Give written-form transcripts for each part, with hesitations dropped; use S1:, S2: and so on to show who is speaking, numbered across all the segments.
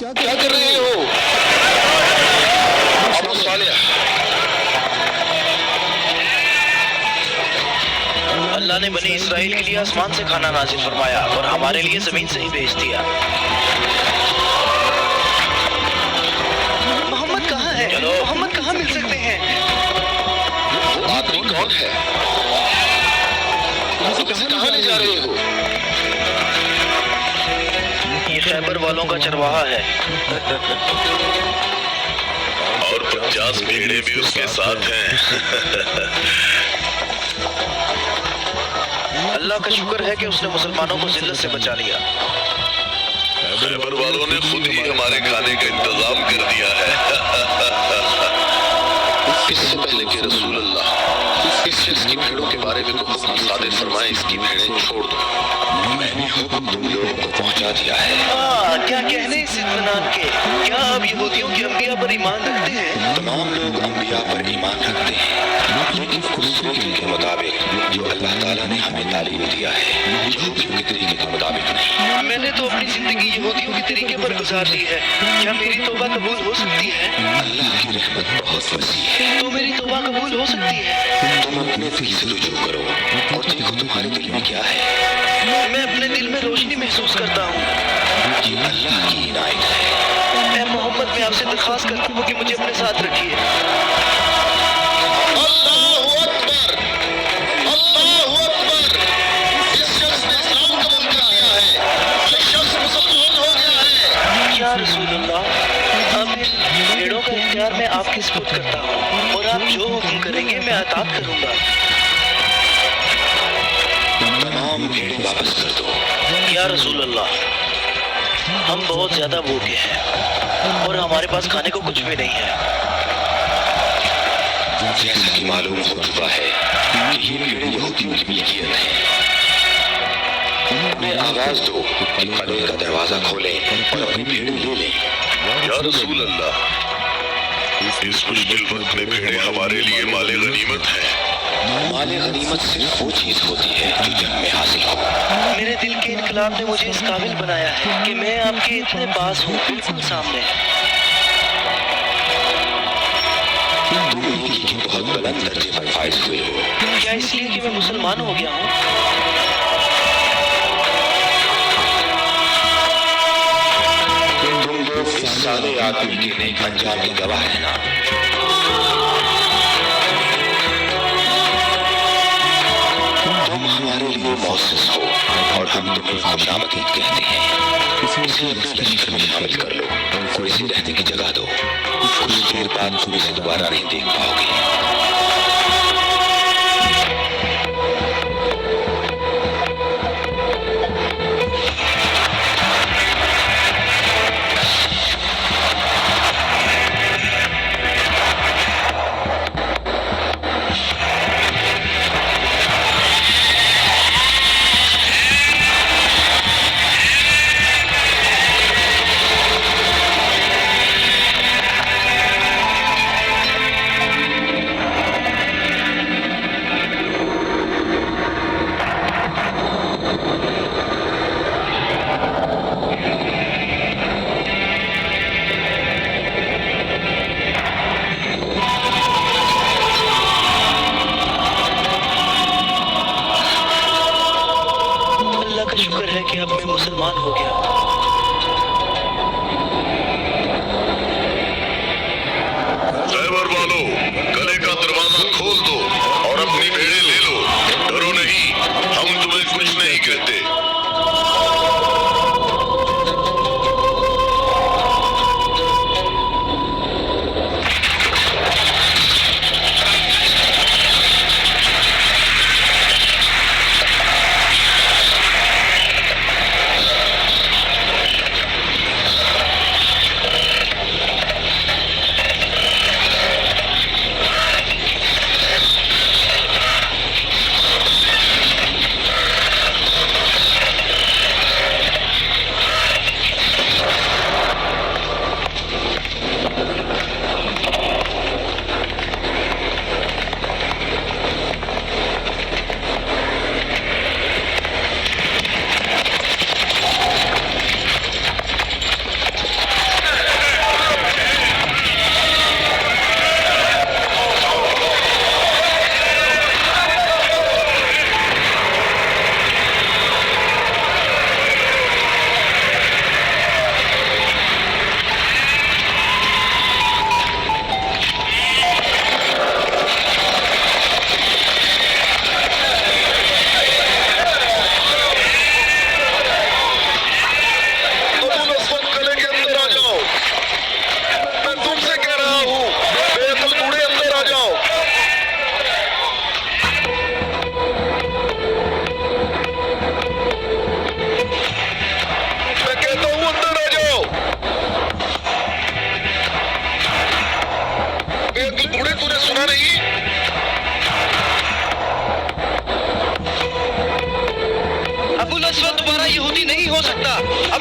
S1: क्या कर रहे हो अबू सालेह?
S2: अल्लाह ने बनी इसराइल के लिए आसमान से खाना नाजिल फरमाया और हमारे लिए जमीन से ही भेज दिया। मोहम्मद कहाँ है? चलो मोहम्मद कहाँ मिल सकते हैं?
S1: वो आदमी कौन है? उसे कहाँ ले जा रहे हो?
S2: ये खैबर वालों का चरवाहा है
S3: और 50 भेड़े भी उसके साथ हैं।
S2: अल्लाह का शुक्र है कि उसने मुसलमानों को जिल्लत से बचा लिया।
S3: खैबर वालों ने खुद ही हमारे खाने का इंतजाम कर दिया है।
S1: इससे पहले कि रसूल अल्लाह इस शख्स की भेड़ों के बारे में कोई हुक्म सादिर फरमाए, इसकी भेड़ें छोड़ दो। मैंने हुक्म तुम लोगों को पहुंचा दिया है।
S2: क्या कहने इस इत्मीनान के? क्या आप यहूदियों के अंबिया पर ईमान रखते हैं?
S1: तमाम लोग अंबिया पर ईमान रखते हैं, लेकिन उस तरीके के मुताबिक जो अल्लाह ताला ने हमें तालीम दिया है, यहूदियों के तरीके के मुताबिक नहीं।
S2: मैंने तो अपनी जिंदगी यहूदियों के तरीके पर गुजार दी है। क्या मेरी तौबा कबूल हो सकती है?
S1: अल्लाह की रहमत बहुत वसी है।
S2: तो मेरी तौबा कबूल हो सकती है?
S1: तुम अपने दिल से रुजू करो और देखो तुम्हारे दिल में क्या है।
S2: मैं अपने दिल में रोशनी महसूस करता हूँ।
S1: ये अल्लाह की इनायत है।
S2: मैं मोहम्मद में आपसे दरख्वास्त करता हूँ कि मुझे अपने साथ रखिए।
S1: अल्लाहु अकबर, अल्लाहु अकबर। इस शख्स ने इस्लाम कबूल कर लिया है। ये शख्स मुसलमान हो गया है।
S2: या रसूलुल्लाह, अब इन भेड़ों का इख्तियार मैं आपके सुपुर्द करता हूँ और आप जो हुक्म करेंगे मैं अताअत करूँगा।
S1: तमाम भेड़ें वापस कर दो।
S2: या रसूलुल्लाह, हम बहुत ज्यादा भूखे हैं और हमारे पास खाने को कुछ भी नहीं है।
S1: जैसा कि मालूम हो चुका है कि ये भेड़ें यहूदियों की मिल्कियत है। उन्हें आवाज दो कि कलवे का दरवाजा खोलें और अपनी भेड़ें ले लें।
S3: या रसूल अल्लाह, इस मुश्किल वक्त में भेड़ें हमारे लिए माले गनीमत है।
S1: माले गनीमत सिर्फ वो चीज होती है जो जंग में हासिल हो।
S2: मेरे दिल के इनकलाब ने मुझे इस काबिल बनाया है कि मैं आपके इतने पास हूँ, बिल्कुल सामने।
S1: तुम नेकी के बहुत बुलंद दर्जे पर फाइज हुए हो।
S2: क्या इसलिए कि मैं मुसलमान हो गया हूँ?
S1: तुम लोग इस साले आदमी के नेक अंजाम के गवाह हैं ना। तुम हमारे लिए मौसस हो और हम तुम्हें खुशामदीद कहते हैं। इसे अपने लश्कर में शामिल कर लो और इसे रहने की जगह दो। कुछ देर बाद तुम इसे दोबारा नहीं देख पाओगे।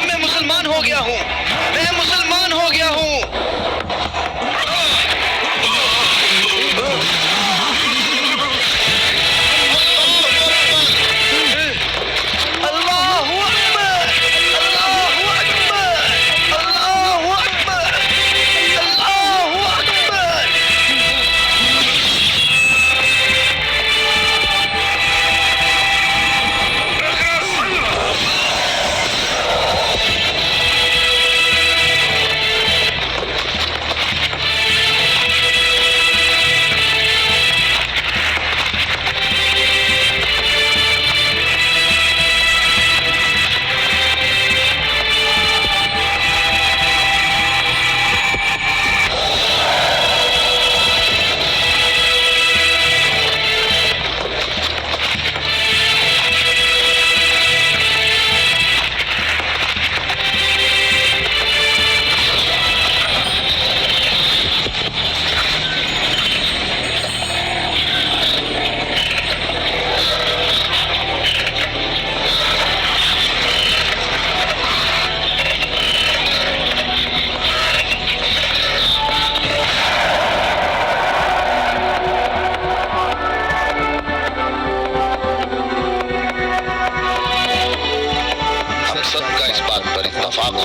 S2: अब मैं मुसलमान हो गया हूँ, मैं मुसलमान हो गया हूँ।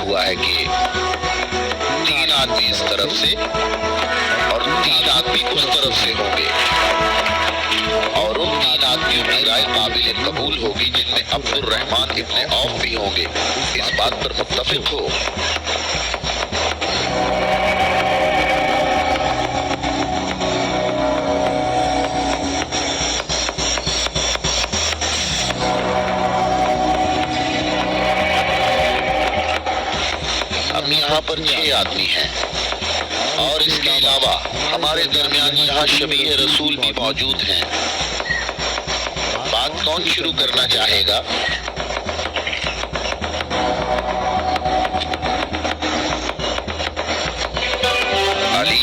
S3: हुआ है कि 3 आदमी इस तरफ से और 3 आदमी उस तरफ से होंगे और उन 3 आदमियों की राय काबिल कबूल होगी जिनमें अब्दुल रहमान इब्ने औफ भी होंगे। इस बात पर मुत्तफिक हो। यहाँ पर 6 आदमी हैं और इसके अलावा हमारे दरमियान यहाँ शबीह रसूल भी मौजूद हैं। बात कौन शुरू करना चाहेगा? अली?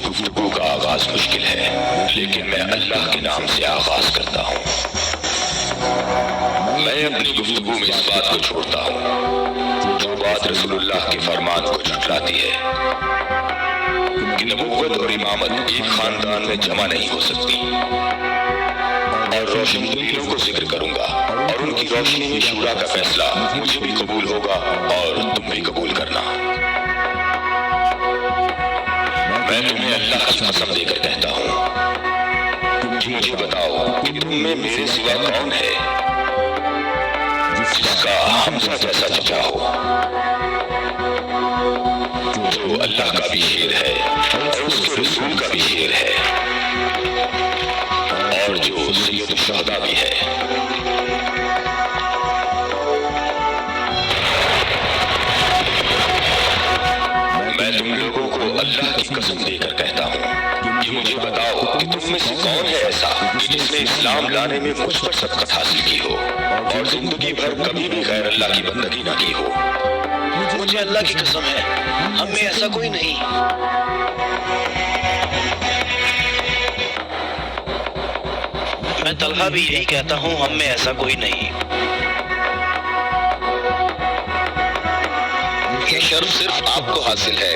S1: गुफ्तगू का आगाज मुश्किल है, लेकिन मैं अल्लाह के नाम से आगाज करता हूँ। मैं अपनी गुफ्तगू में इस बात को छोड़ता हूँ जो बात रसूलुल्लाह के फरमान को झुठलाती है कि नबूवत और इमामत एक खानदान में जमा नहीं हो सकती। और रोशन दलीलों को जिक्र करूंगा और उनकी रोशनी में शूरा का फैसला मुझे भी कबूल होगा और तुम भी कबूल करना। मैं तुम्हें अल्लाह की कसम देकर कहता हूँ कि मुझे बताओ कि तुम में मेरे सिवा कौन है जिसका हमजा जैसा चचा हो, जो अल्लाह का भी शेर है और उसके रसूल का भी शेर है और जो सैयद शुहदा भी है। मैं तुम लोगों को अल्लाह की कसम देकर कहता हूँ कि मुझे बताओ कि तुम में से कौन है ऐसा कि जिसने इस्लाम लाने में मुझ पर सबकत हासिल की हो और जिंदगी भर कभी भी गैर अल्लाह की बंदगी ना की हो।
S2: मुझे अल्लाह की कसम है, हम में ऐसा कोई नहीं। मैं तलहा भी यही कहता हूँ, हम में ऐसा कोई नहीं।
S3: ये शर्फ सिर्फ आपको हासिल है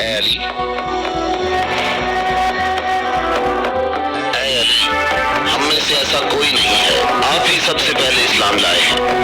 S3: ऐ अली। ऐ अली, हम में से ऐसा कोई नहीं है, आप ही सबसे पहले इस्लाम लाए।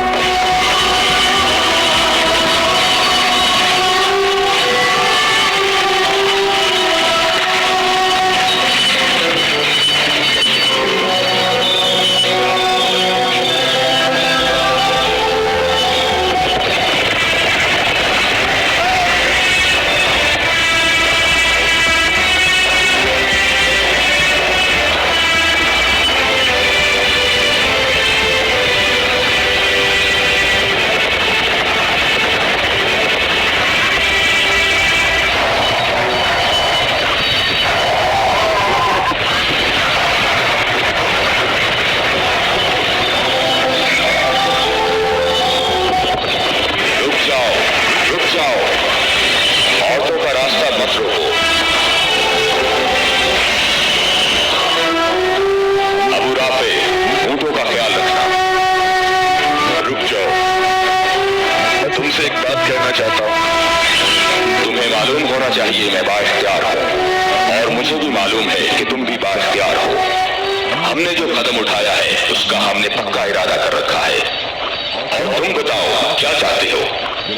S1: कदम उठाया है उसका हमने पक्का इरादा कर रखा है। और तुम बताओ क्या चाहते हो?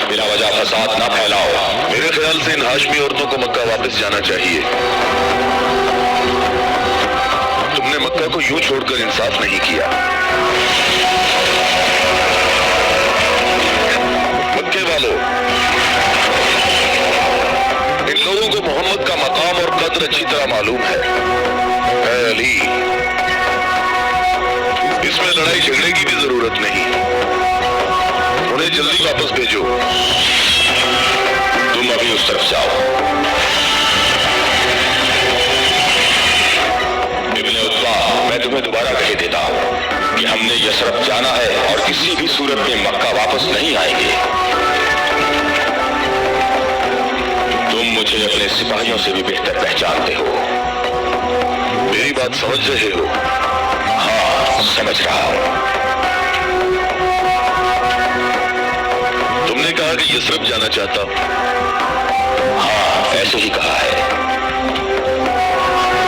S1: बिना वजह फसाद ना फैलाओ।
S3: मेरे ख्याल से इन हाशमी औरतों को मक्का वापस जाना चाहिए। तुमने मक्का को यूं छोड़कर इंसाफ नहीं किया। मक्के वालों, इन लोगों को मोहम्मद का मकाम और कद्र अच्छी तरह मालूम है। ऐ अली, इसमें लड़ाई झगड़े की भी जरूरत नहीं। उन्हें जल्दी वापस भेजो।
S1: तुम अभी उस तरफ जाओ। इब्ने उत्बा, मैं तुम्हें दोबारा कह देता हूं कि हमने यशरफ जाना है और किसी भी सूरत में मक्का वापस नहीं आएंगे। तुम मुझे अपने सिपाहियों से भी बेहतर पहचानते हो।
S3: मेरी बात समझ रहे हो?
S1: हाँ, समझ रहा हूं।
S3: तुमने कहा कि यशरफ जाना चाहता हूं।
S1: हाँ, ऐसे ही कहा है।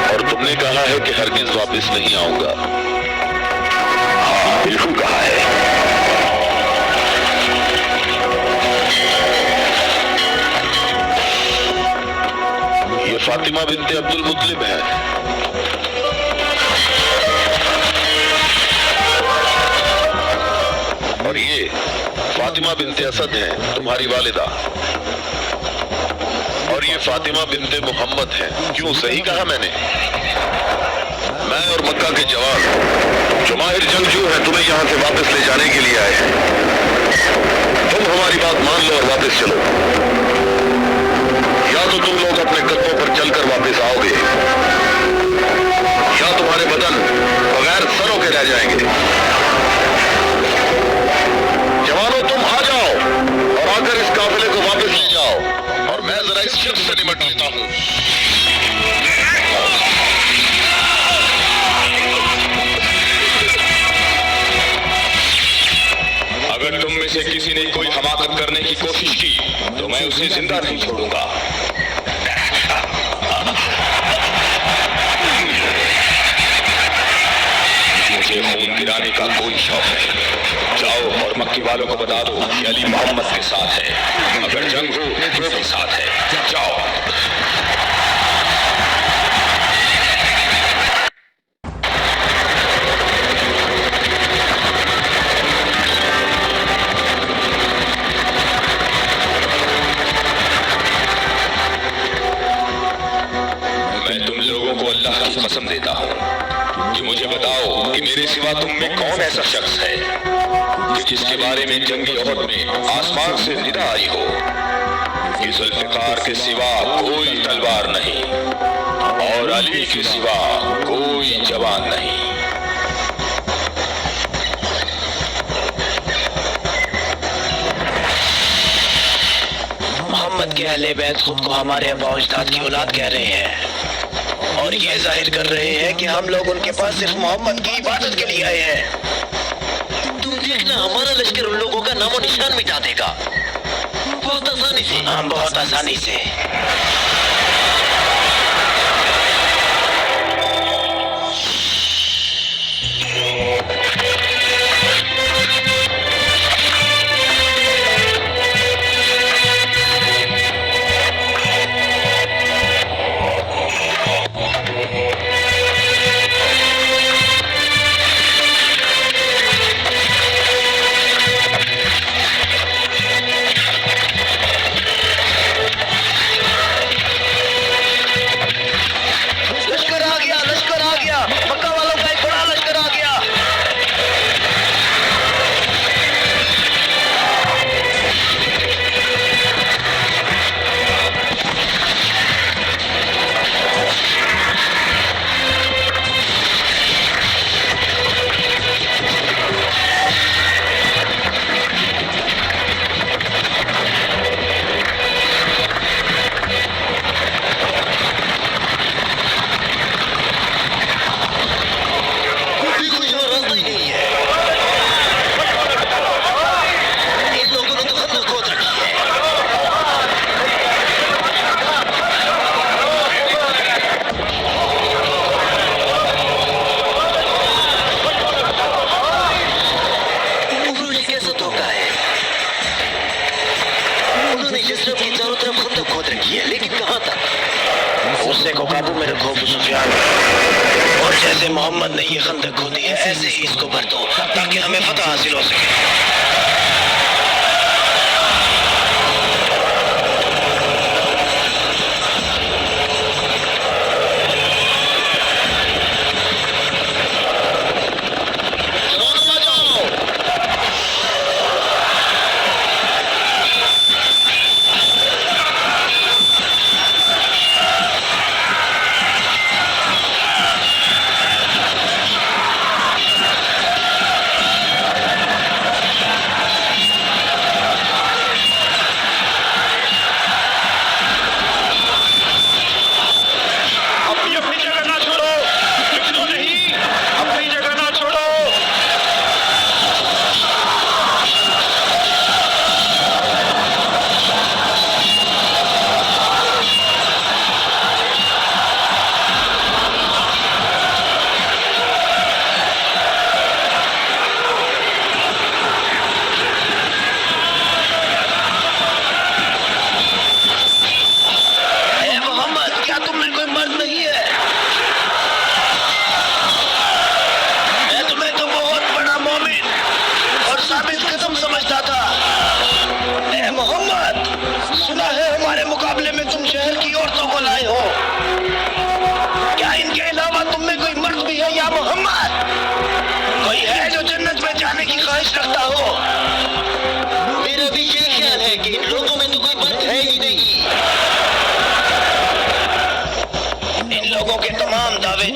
S3: और तुमने कहा है कि हरगिज वापस नहीं आऊंगा।
S1: हाँ, बिल्कुल कहा है।
S3: ये फातिमा बिन्ते अब्दुल मुत्तलिब है। और ये फातिमा बिन्ते असद हैं, तुम्हारी वालिदा। और ये फातिमा बिन्ते मोहम्मद हैं। क्यों, सही कहा मैंने? मैं और मक्का के जवान जो माहिर जंगजू हैं तुम्हें यहां से वापस ले जाने के लिए आए हैं। तुम हमारी बात मान लो और वापस चलो, या तो तुम लोग अपने कदमों पर चलकर वापस आओगे या तुम्हारे बदन बगैर सरों के रह जाएंगे। जवानों, तुम आ जाओ और आकर इस काफिले को वापस ले जाओ और मैं जरा इस शख्स से निपट लेता हूं।
S1: अगर तुम में से किसी ने कोई हमाकत करने की कोशिश की तो मैं उसे जिंदा नहीं छोड़ूंगा। मुझे खून गिराने का कोई शौक है। जाओ और मक्की वालों को बता दो कि अली मोहम्मद के साथ है। अगर जंग हो तो भी साथ है। जाओ। मैं तुम लोगों को अल्लाह की कसम देता हूँ कि मुझे बताओ कि मेरे सिवा तुम में कौन ऐसा शख्स है कि जिसके बारे में जंगी ओहद में आसमान से निदा आई हो कि जुल्फिकार के सिवा कोई तलवार नहीं और अली के सिवा कोई जवान नहीं।
S2: मोहम्मद के अहले बैत खुद को हमारे अबा-ओ-अजदाद की औलाद कह रहे हैं और ये जाहिर कर रहे हैं कि हम लोग उनके पास सिर्फ मोहम्मद की इबादत के लिए आए हैं। तुम देखना, हमारा लश्कर उन लोगों का नामो निशान मिटा देगा, बहुत आसानी से। हाँ, बहुत आसानी से। तुमने ये खंदक खोदी है, ऐसे ही इसको भर दो ताकि हमें फतह हासिल हो सके।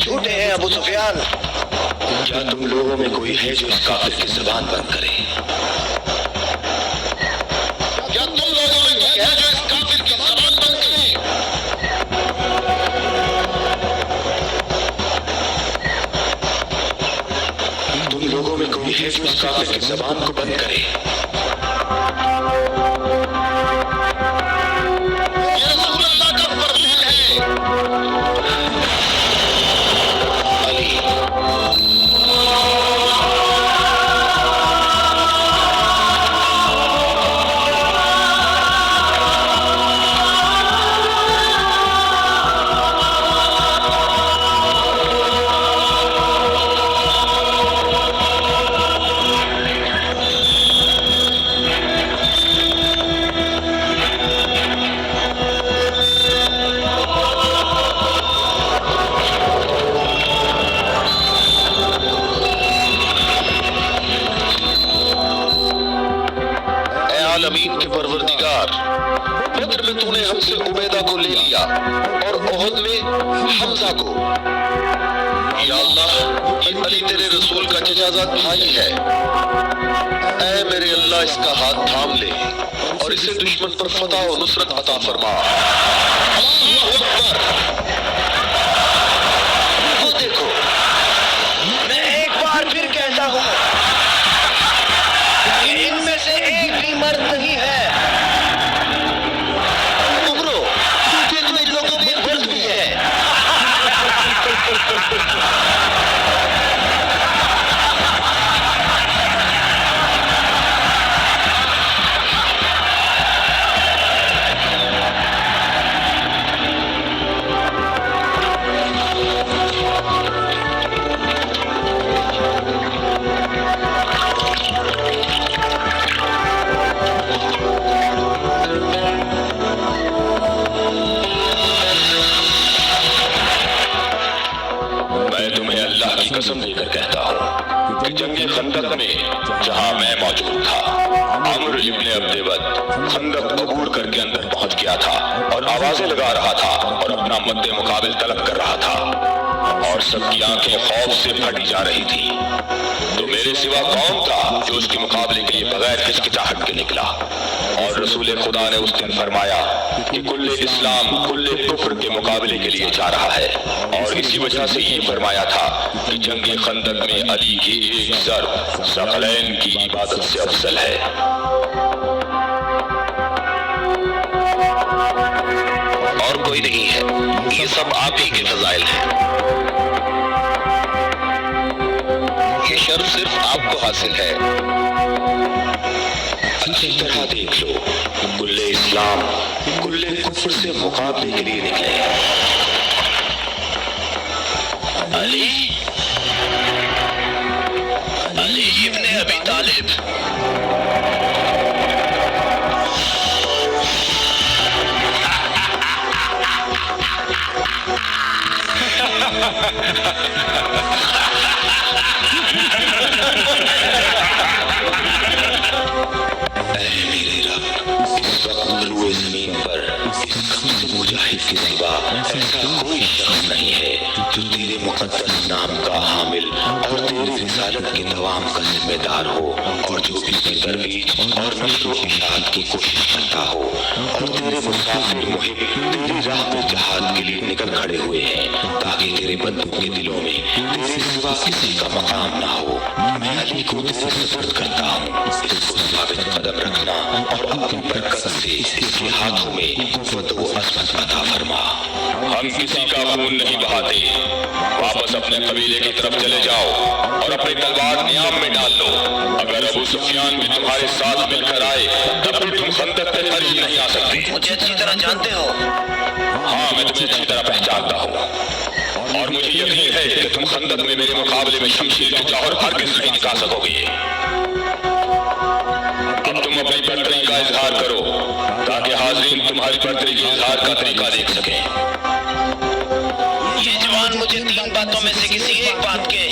S2: झूठे हैं अबू सुफियान।
S1: क्या तुम लोगों में कोई है जो इस काफिर की जुबान बंद करे?
S3: क्या तुम लोगों में कोई है जो इस काफिर की जुबान बंद करे?
S1: तुम लोगों में कोई है जो इस काफिर की जुबान को बंद करे?
S3: ये रसूल अल्लाह का फर्ज है। आलमीन के परवरदिगार, बद्र में तूने हमसे उबैदा को ले लिया और ओहद में हमजा को। या अल्लाह, ये अली तेरे रसूल का चचाजाद भाई है। ऐ मेरे अल्लाह, इसका हाथ थाम ले और इसे दुश्मन पर फतह और नुसरत अता फरमा। अल्लाहु अकबर।
S2: वो देखो, मैं एक बार फिर कहता हूँ, इनमें से एक भी मर्द नहीं है।
S3: उमरो, देखो इन लोगों में मर्द भी है।
S1: कसम देकर कहता हूँ कि जंगे खंदक में जहाँ मैं मौजूद था, आमिर इब्ने अब्देवद खंदक अबूर करके अंदर पहुंच गया था और आवाजें लगा रहा था और अपना मद्दे मुकाबिल तलब कर रहा था और सबकी आंखें खौफ से फटी जा रही थी। तो मेरे सिवा कौन था जो उसके मुकाबले के लिए बगैर हिचकिचाहट के निकला? और रसूल खुदा ने उस दिन फरमाया कि कुल्ले इस्लाम कुल्ले कुफ्र के मुकाबले के लिए जा रहा है, और इसी वजह से ये फरमाया था कि जंगे खंदक में अली की एक ज़र्ब सकलैन की इबादत से अफसल है।
S3: और कोई नहीं है, ये सब आप ही के फजाइल हैं। ये शर्फ सिर्फ आपको हासिल है।
S1: अच्छी तरह देख लो, कुल्ले इस्लाम कुल्ले कुफ्र से मुकाबले के लिए निकले।
S2: अली
S1: हामिल और तेरी रिसालत के दवाम का जिम्मेदार हो, और जो भी तरवीज और नशर व इशाअत की कोशिश करता हो, और तेरे मुसाफिर मुहिब तेरी राह में जहाद के लिए निकल खड़े हुए हैं, ताकि तेरे बंदों के दिलों में तेरे सिवा किसी का मकाम ना हो। मैं अली को तेरे सुपुर्द करता हूँ, इसको साबित कदम रखना और अपनी बरकत से इसके हाथों में कुव्वत व अज़मत अता फरमा।
S4: हम किसी का खून नहीं बहाते। वापस अपने कबीले की तरफ चले जाओ और अपनी तलवार नियाम में डाल लो। अगर अबू सुफियान भी तुम्हारे साथ मिलकर आए तब भी तुम खंदक के करीब नहीं आ सकते।
S2: मुझे अच्छी तरह जानते हो।
S4: हाँ, मैं तुम्हें अच्छी तरह पहचानता हूँ और मुझे यकीन है कि तुम खंदक में मेरे मुकाबले में शमशीर के जौहर हरगिज़ नहीं निकाल सकोगे। अब तुम अपनी बर्तरी का इजहार करो ताकि हाज़रीन तुम्हारी बर्तरी के इजहार का तरीका देख सकें।
S2: ये जवान मुझे 3 बातों में से किसी एक बात के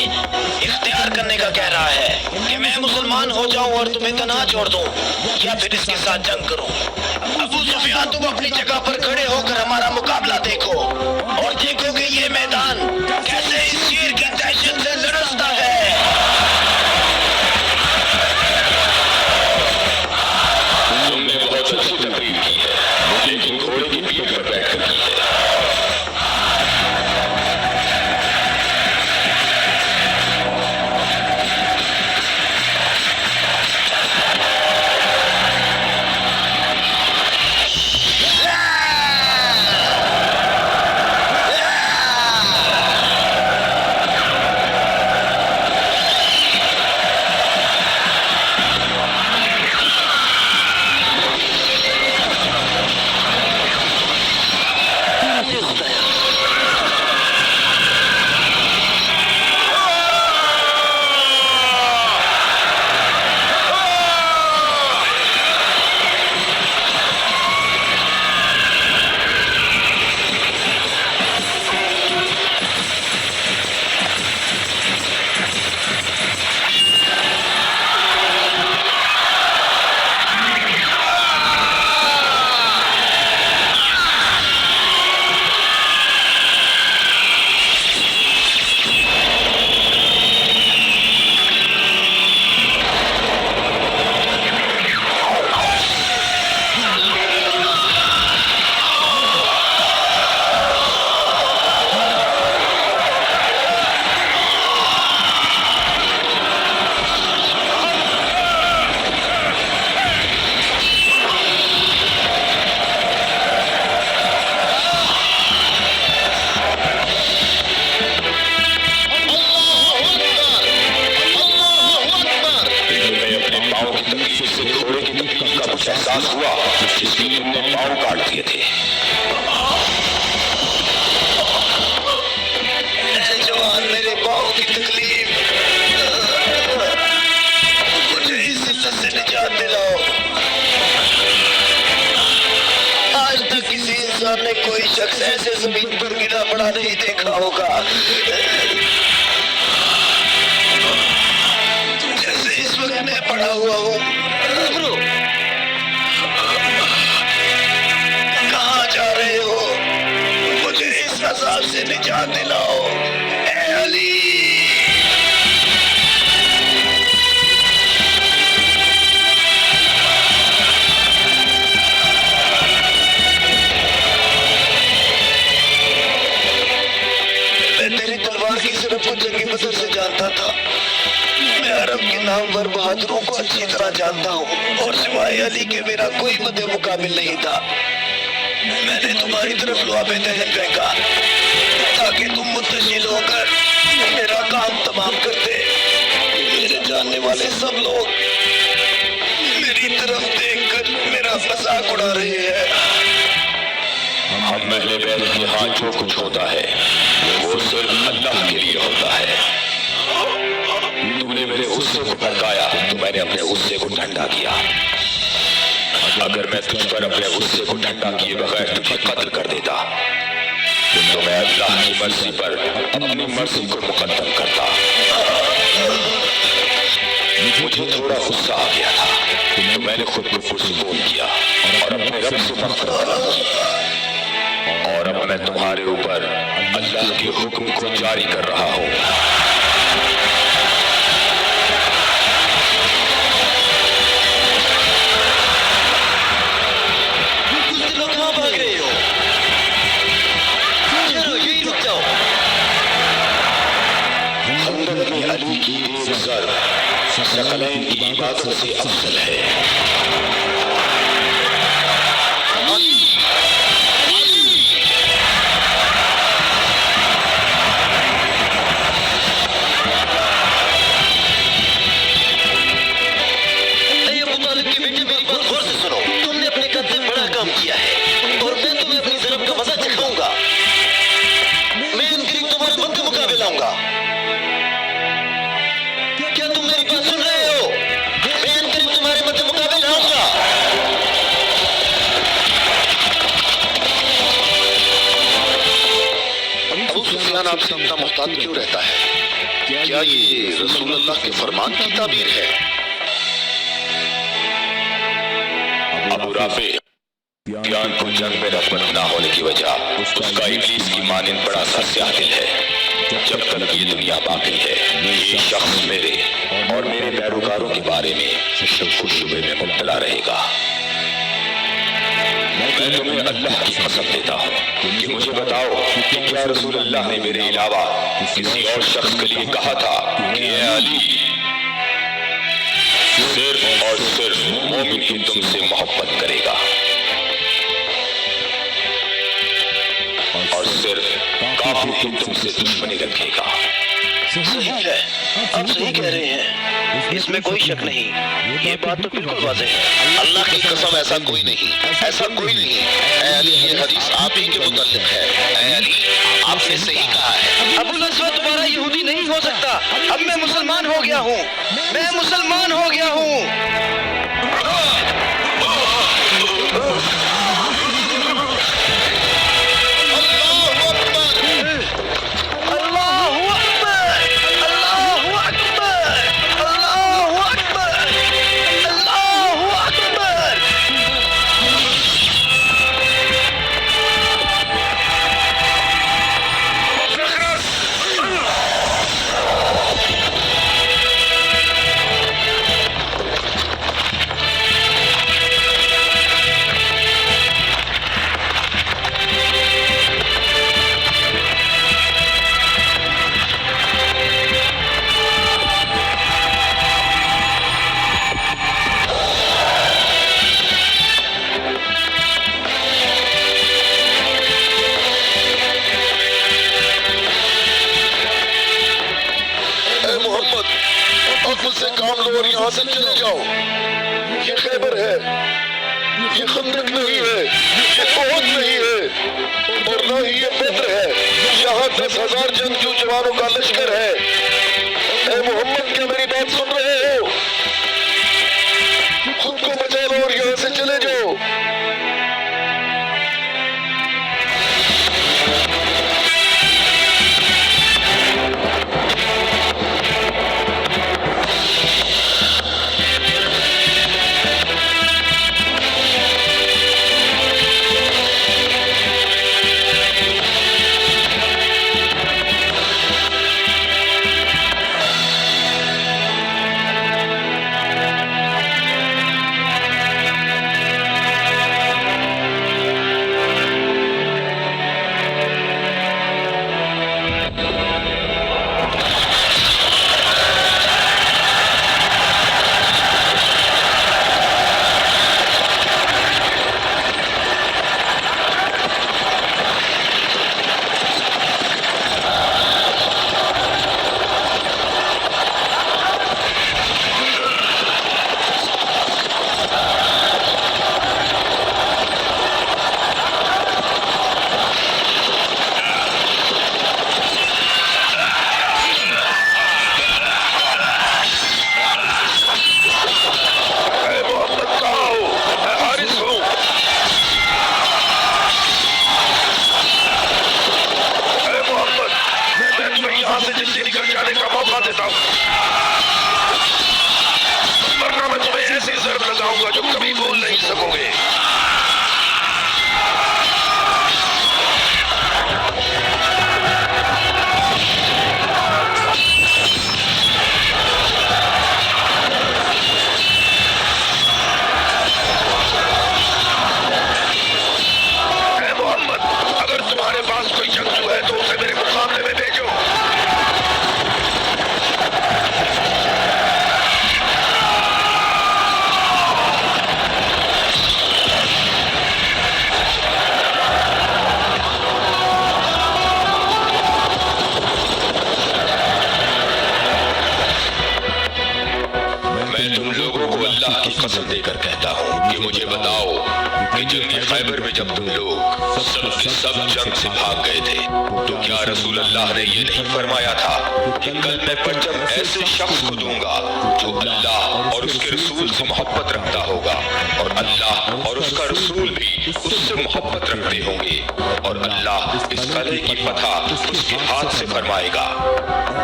S2: इख्तियार करने का कह रहा है कि मैं मुसलमान हो जाऊं और तुम्हें तनहा छोड़ दूं, या फिर इसके साथ जंग करूं। अबू सुफियान, तुम अपनी जगह पर खड़े होकर हमारा मुकाबला देखो और देखो कि ये मैदान कैसे इस शेर की दहशत से लड़ता है।
S4: तुमने बहुत अच्छी तकरीर की है, लेकिन घोड़े की पीठ पर बैठकर की है। एहसास हुआ जिसकी तुमने पाँव काट दिए थे।
S2: जवान, मेरे पाँव की तकलीफ, मुझे इस इल्लत से निजात दिलाओ। आज तक किसी इंसान ने कोई शख्स ऐसे जमीन पर गिरा पड़ा नहीं देखा होगा जैसे इस वक्त मैं पड़ा हुआ हूँ। कहाँ जा रहे हो? मुझे इस अज़ाब से निजात दिलाओ, ए अली। मैं तेरी तलवार की सिर्फ को जंगी बदर से जानता था। मैं अरब के नामवर बहादुरों को अच्छी तरह जानता हूँ और सिवाय अली के मेरा कोई मद्दे मुकाबिल नहीं था। मैंने तुम्हारी तरफ लुआबे दहन फेंका ताकि तुम मुतशिल होकर मेरा काम तमाम करते। मेरे जानने वाले सब लोग मेरी तरफ देखकर मेरा मजाक उड़ा रहे हैं।
S4: हम महले बैत के यहाँ जो कुछ होता है वो सिर्फ अल्लाह के लिए होता है। तुमने मेरे गुस्से को भड़काया तो मैंने अपने गुस्से को ठंडा किया। अगर मैं तुझ पर अपने गुस्से को ठंडा किए बगैर तुझे कत्ल कर देता तो मैं अल्लाह की मर्जी पर अपनी मर्जी को मुकद्दम करता। मुझे थोड़ा गुस्सा आ गया था तो मैंने खुद को पुरसुकून किया और अपने रब से मग़फ़िरत तलब की। और अब मैं तुम्हारे ऊपर अल्लाह के हुक्म को जारी कर रहा हूँ। में अली की ज़र सकलैन की इबादत से अफजल है।
S2: किया है और मैं तुम्हें अपनी ज़रब का मजा चखाऊंगा। मैं इन करीब तुम्हारे मद्दे मुकाबले लाऊंगा। क्या तुम मेरी बात सुन रहे हो? मैं इन करीब तुम्हारे मद्दे मुकाबले लाऊंगा।
S3: अबू सुफियान आपसे इतना मुहतात क्यों रहता है? क्या ये रसूल अल्लाह के फरमान की ताबीर है?
S4: अबू राफे, प्यान को जंग में रफत ना होने की वजह उसका इब्लीस की मानिंद बड़ा सा स्याह दिल है। जब तक ये दुनिया बाकी है, ये शख्स मेरे और मेरे पैरोकारों के बारे में शक शुबे में मुब्तला रहेगा। मैं तुम्हें अल्लाह की कसम देता हूँ कि मुझे बताओ कि क्या रसूल अल्लाह ने मेरे अलावा किसी और शख्स के लिए कहा था कि ए अली, सिर्फ और सिर्फ मोमिन ही तुमसे मोहब्बत करेगा और सिर्फ काफिर ही तुमसे दुश्मनी रखेगा।
S2: सही है, आप सही कह रहे हैं, इसमें कोई शक नहीं। ये बात तो बिल्कुल वाज़ेह है।
S3: अल्लाह की कसम ऐसा कोई नहीं, ऐसा कोई नहीं। ऐ अली, ये हदीस आप ही के मुतल्लिक है। ऐ अली, आपने सही कहा है।
S2: अबुल अस्वद तुम्हारा यहूदी नहीं हो सकता। अब मैं मुसलमान हो गया हूँ, मैं मुसलमान हो गया हूँ।
S3: मुझसे काम लो और यहाँ से चले जाओ। ये खैबर है, ये खंदक नहीं है, ये बहुत नहीं है और ना ही ये बद्र है। यहाँ 10,000 जंगजू जवानों का लश्कर है। ऐ मोहम्मद, क्या मेरी बात सुन रहे हो? खुद को बचा लो और यहाँ से चले जाओ।
S4: कसम देकर कहता हूँ कि मुझे बताओ कि जंग खैबर में जब तुम लोग सब जंग से भाग गए थे तो क्या रसूल अल्लाह ने ये नहीं फरमाया था कि कल मैं परचम ऐसे शख्स को दूंगा जो अल्लाह और उसके रसूल से मोहब्बत रखता होगा और अल्लाह और उसका रसूल भी उससे मोहब्बत रखते होंगे और अल्लाह इस कले की फतह उसके हाथ से फरमाएगा।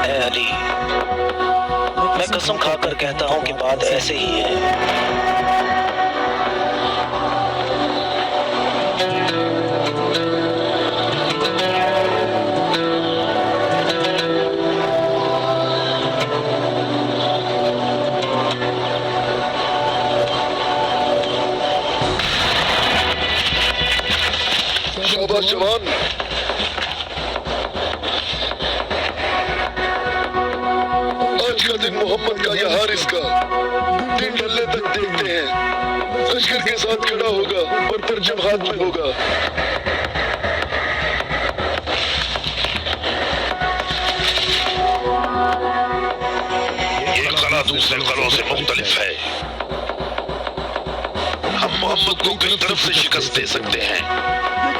S2: ऐ अली, मैं कसम खाकर कहता हूँ कि बात ऐसे ही है।
S3: शाबाश जवान। आज का दिन मोहम्मद का या हारिस का दिन ढलने तक देखते हैं। लश्कर के साथ खड़ा होगा और परचम हाथ में होगा।
S4: ये कला दूसरे कलों से मुख्तलिफ है। हम मोहम्मद को कई तरफ से शिकस्त दे सकते हैं,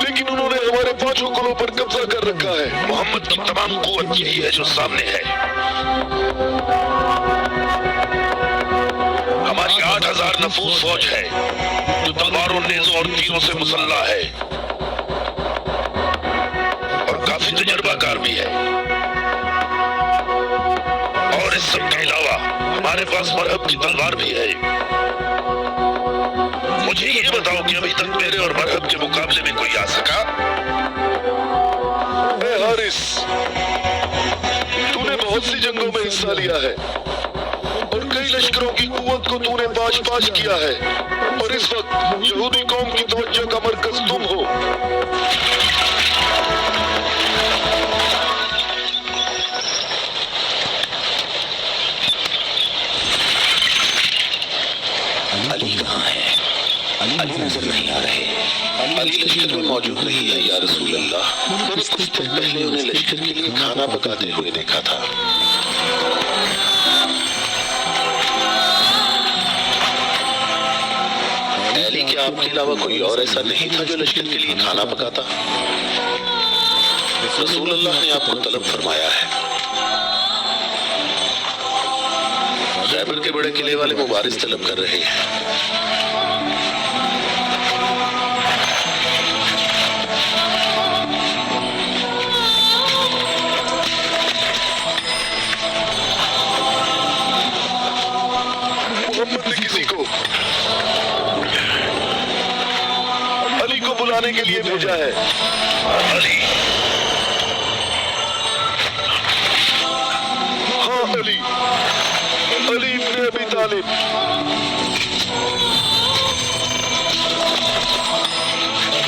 S3: लेकिन उन्होंने हमारे 5 कुलों पर कब्जा कर रखा है।
S4: मोहम्मद की तमाम कुव्वत यही है जो सामने है। हमारी 8000 नफूस फौज है जो तलवारों, नेज़ों और तीरों से मुसल्ला है और काफी तजर्बाकार भी है। और इस सब के अलावा हमारे पास मरहब की तलवार भी है। मुझे ये बताओ कि अभी तक मेरे और मरहब के मुकाबले में कोई आ सका?
S3: ए हारिस, तूने बहुत सी जंगों में हिस्सा लिया है और कई लश्करों की कुव्वत को तूने पाश किया है और इस वक्त यहूदी कौम की तवज्जो का मरकज तुम हो।
S1: अली कहाँ है? अली नजर नहीं आ रहे।
S3: अली लश्कर में मौजूद नहीं है या रसूल अल्लाह। मैंने कुछ दिन पहले उन्हें लश्कर के लिए खाना पकाते हुए देखा था। अली, क्या आपके अलावा कोई और ऐसा नहीं था जो लश्कर के लिए खाना पकाता? रसूल अल्लाह ने आपको तलब फरमाया है। खैबर के बड़े किले वाले मुबारिस तलब कर रहे हैं। मोहम्मद ने किसी को अली को बुलाने के लिए भेजा है।
S4: अली,
S3: हाँ अली, अली इब्न अबी तालिब।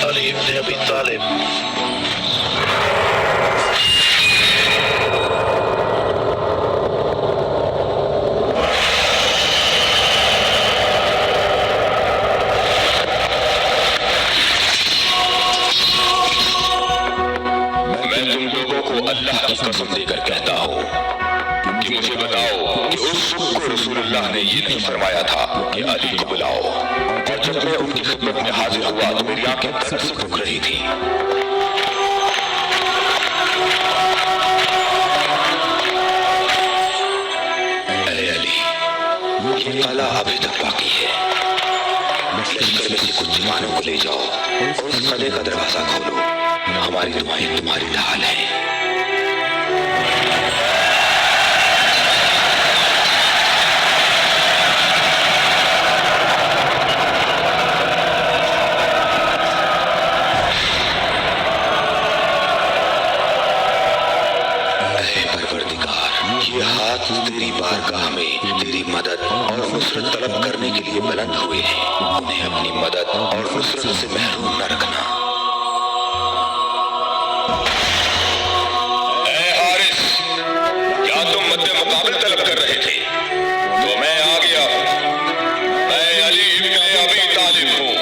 S2: अली इब्न अबी तालिब।
S4: कसम देकर कहता हूँ कि मुझे बताओ कि उस वक्त को रसूलुल्लाह ने ये नहीं फरमाया था कि अली को बुलाओ, और जब मैं उनकी खिदमत में हाजिर हुआ तो मेरी आंखें दर्द से दुख रही थी।
S1: अरे अली, ये कला अभी तक बाकी है। लश्कर में से कुछ जवानों को ले जाओ और उस कले का दरवाजा खोलो। हमारी दुआएं तुम्हारी ढाल है। ये हाथ तेरी बारगाह में तेरी मदद और नुसरत तलब करने के लिए बुलंद हुए हैं। उन्हें अपनी मदद और नुसरत से महरूम न रखना।
S4: ऐ हारिस, क्या तुम मुझसे मुकाबले तलब कर रहे थे? तो मैं आ गया। मैं अली इब्न अबी तालिब हूँ,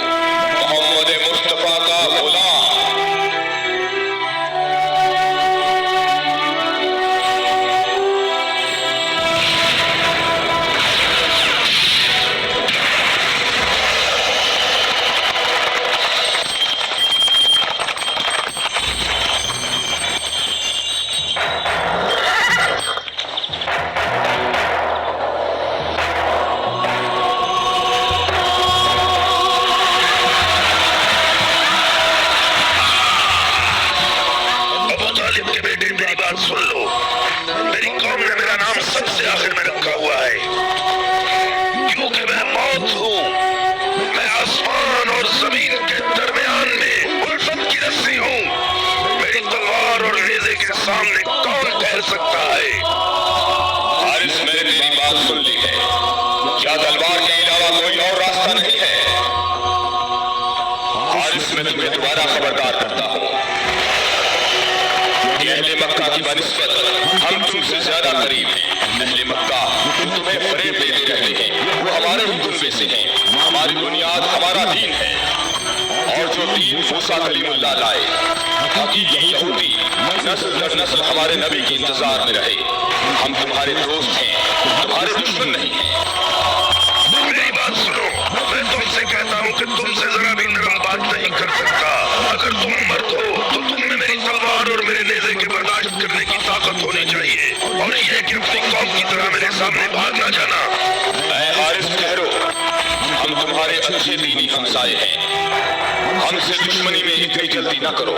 S4: मोहम्मद मुस्तफा का गुलाम।
S3: से आखिर में रखा हुआ है, क्योंकि मैं मौत हूँ। मैं आसमान और जमीन के दरमियान में उल्फत की रस्सी हूँ। मेरी तलवार और नेज़े के सामने कौन ठहर सकता है?
S4: हारिस, मैंने तेरी बात सुन ली है। क्या तलवार के अलावा कोई और रास्ता नहीं है? हारिस, मैं तुम्हें दोबारा खबरदार करता हूँ कि अहले मक्का की बनिस्बत हम तुमसे ज्यादा करीब हैं। अहले मक्का जो तुम्हें फरेब देते रहते हैं, वो हमारे ही कुनबे से हैं। हमारी बुनियाद हमारा दीन है, और जो दीन मूसा कलीमुल्लाह लाए, हकीकी यहूदी नस्ल दर नस्ल हमारे नबी के इंतजार में रहे। हम तुम्हारे दोस्त हैं, तुम्हारे दुश्मन नहीं हैं।
S3: मेरी बात सुनो, मैं तुमसे कहता हूँ कि तुमसे जरा भी नरम बात नहीं कर सकता। अगर तुम मर्द हो तो तुमने मेरी तलवार और मेरे नेज़े के बर्दाश्त करने की ताकत होनी चाहिए, और ये कि अपनी कौम की तरह मेरे सामने भाग ना जाना।
S4: ऐ हारिस, ठहरो। हम तुम्हारे अच्छे दीनी हमसाए हैं। हमसे दुश्मनी में इतनी जल्दी न करो।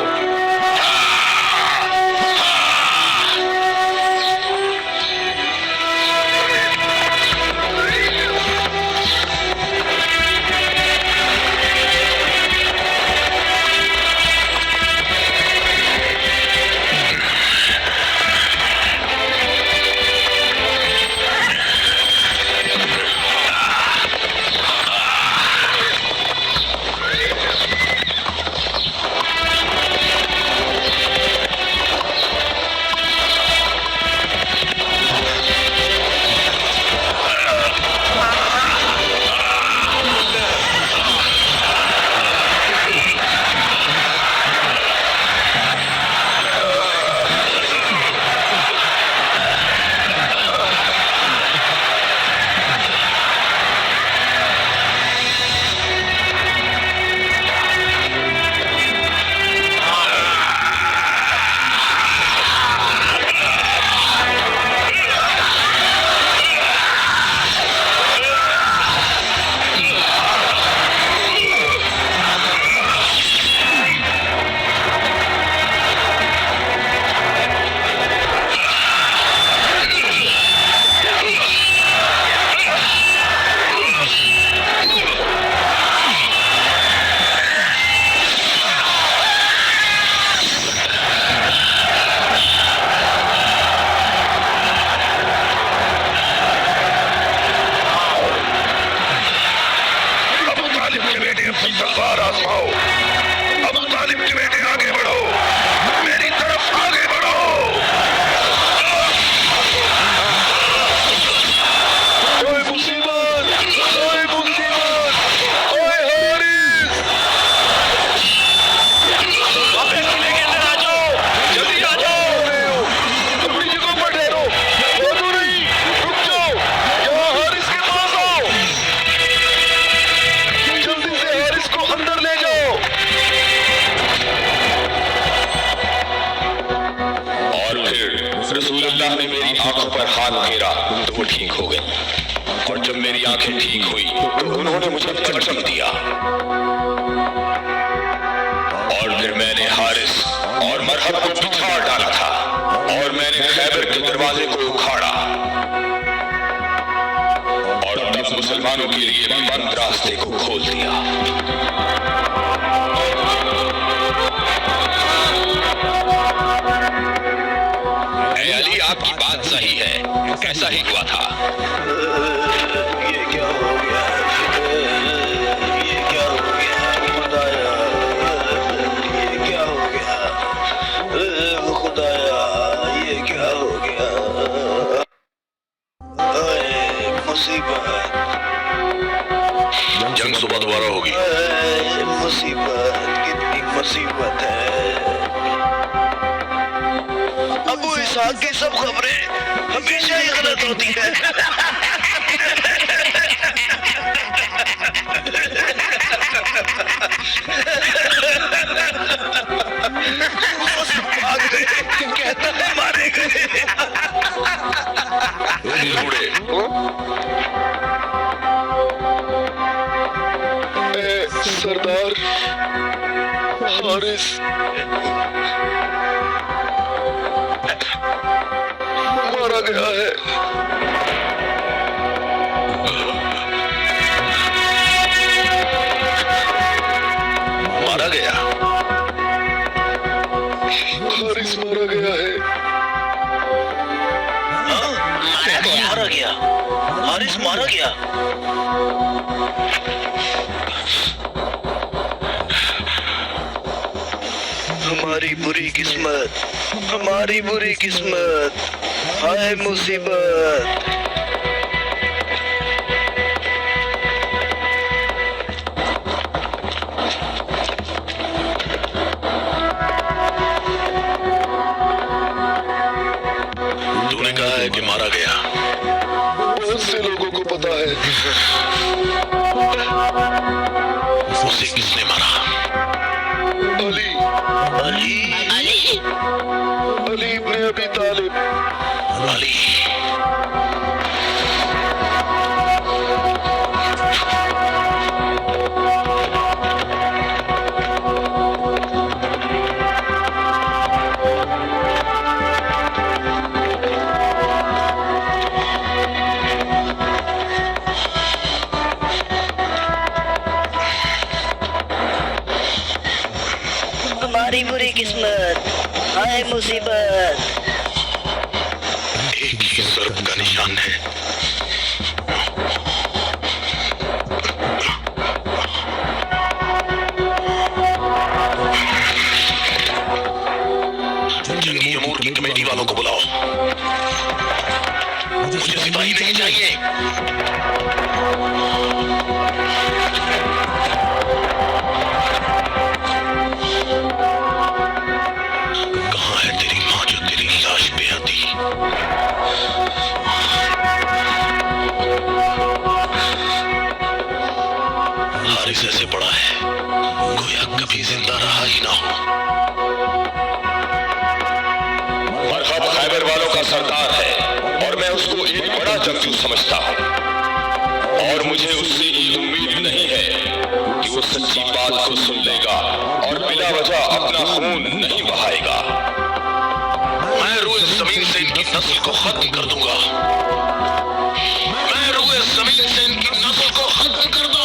S4: रसूलुल्लाह ने मेरी आंखों पर हाथ फेरा तो वो ठीक हो गई, और जब मेरी आंखें ठीक हुई तो उन्होंने मुझे चमचम दिया, और फिर मैंने हारिस और मरहब को पिछाड़ डाला था, और मैंने खैबर के दरवाजे को उखाड़ा, और तब मुसलमानों के लिए बंद रास्ते को खोल दिया। अली, आपकी बात सही है, कैसा ही हुआ था।
S2: ये क्या हो गया, ये क्या हो गया खुदाया, ये क्या हो गया खुदाया, ये क्या हो गया, मुसीबत,
S3: जंग सुबह दोबारा होगी।
S2: मुसीबत, कितनी मुसीबत है। अबू इसहाक की सब खबरें हमेशा ही गलत होती है। कहता है मारे गए।
S3: सरदार हारिस, मारा गया है। मारा गया, हारिस मारा गया है।
S2: मारा गया, हारिस मारा गया। हमारी बुरी किस्मत, हमारी बुरी किस्मत, हाय मुसीबत।
S3: तूने कहा है कि मारा गया, बहुत से लोगों को पता है। उसे किसने मारा? अली,
S2: अली, अली,
S3: अली इब्ने अबी तालिब।
S2: अली। हमारी बुरी किस्मत, हाय मुसीबत।
S3: एक ही ज़र्ब का निशान है। जंगी अमूर की कमेटी वालों को बुलाओ, मुझे सिपाही नहीं चाहिए। कहाँ है तेरी माँ जो तेरी लाश पे आती? हारिस ऐसे पड़ा है गोया कभी जिंदा रहा ही ना हो।
S4: मरहब खैबर वालों का सरदार है और मैं उसको एक बड़ा जंगजू समझता हूँ, और मुझे उससे ये उम्मीद नहीं है कि वो सच्ची बात को सुन लेगा और बिला वजह अपना खून नहीं बहाएगा।
S3: मैं रूए जमीन से इनकी नस्ल को खत्म कर दूंगा। मैं रूए जमीन से इनकी नस्ल को खत्म कर दूंगा।